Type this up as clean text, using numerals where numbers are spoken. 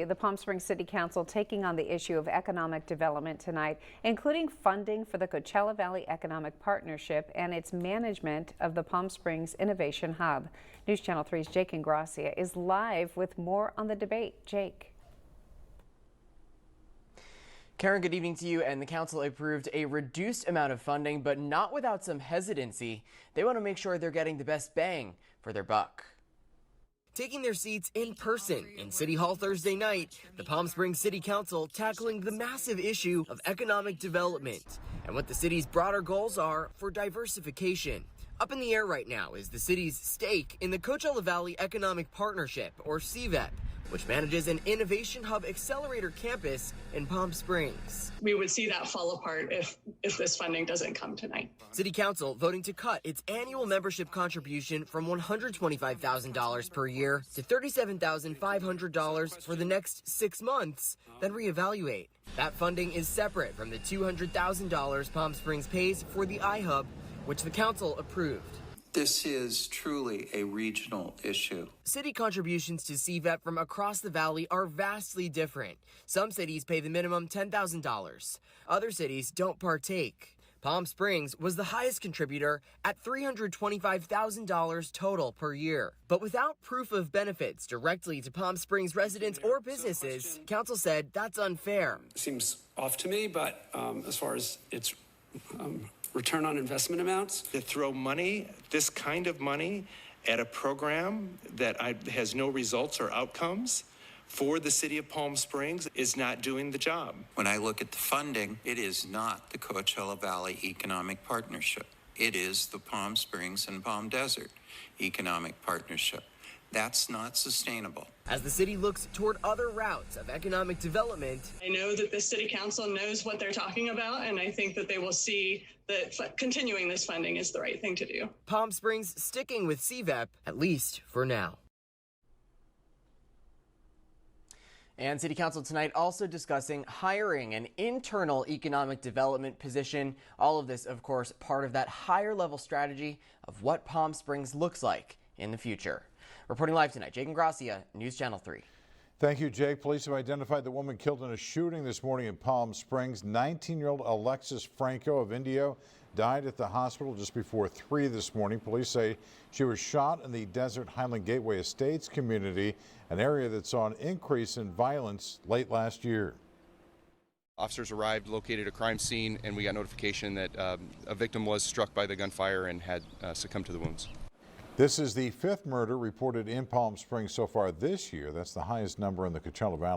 The Palm Springs City Council taking on the issue of economic development tonight, including funding for the Coachella Valley Economic Partnership and its management of the Palm Springs Innovation Hub. News Channel 3's Jake Ingrassia is live with more on the debate. Jake. Karen, good evening to you. And the council approved a reduced amount of funding, but not without some hesitancy. They want to make sure they're getting the best bang for their buck. Taking their seats in person in City Hall Thursday night, the Palm Springs City Council tackling the massive issue of economic development and what the city's broader goals are for diversification. Up in the air right now is the city's stake in the Coachella Valley Economic Partnership, or CVEP, which manages an innovation hub accelerator campus in Palm Springs. We would see that fall apart if this funding doesn't come tonight. City Council voting to cut its annual membership contribution from $125,000 per year to $37,500 for the next 6 months, then reevaluate. That funding is separate from the $200,000 Palm Springs pays for the iHub, which the council approved. This is truly a regional issue. City contributions to CVEP from across the valley are vastly different. Some cities pay the minimum $10,000. Other cities don't partake. Palm Springs was the highest contributor at $325,000 total per year. But without proof of benefits directly to Palm Springs residents or businesses, council said that's unfair. Seems off to me, but as far as its return on investment amounts. To throw money, this kind of money, at a program that has no results or outcomes for the city of Palm Springs is not doing the job. When I look at the funding, it is not the Coachella Valley Economic Partnership. It is the Palm Springs and Palm Desert Economic Partnership. That's not sustainable. As the city looks toward other routes of economic development, I know that the City Council knows what they're talking about, and I think that they will see that continuing this funding is the right thing to do. Palm Springs sticking with CVEP, at least for now. And City Council tonight also discussing hiring an internal economic development position. All of this, of course, part of that higher level strategy of what Palm Springs looks like in the future. Reporting live tonight, Jake Ingrassia, News Channel 3. Thank you, Jake. Police have identified the woman killed in a shooting this morning in Palm Springs. 19-year-old Alexis Franco of Indio died at the hospital just before 3 this morning. Police say she was shot in the Desert Highland Gateway Estates community, an area that saw an increase in violence late last year. Officers arrived, located a crime scene, and we got notification that a victim was struck by the gunfire and had succumbed to the wounds. This is the 5th murder reported in Palm Springs so far this year. That's the highest number in the Coachella Valley.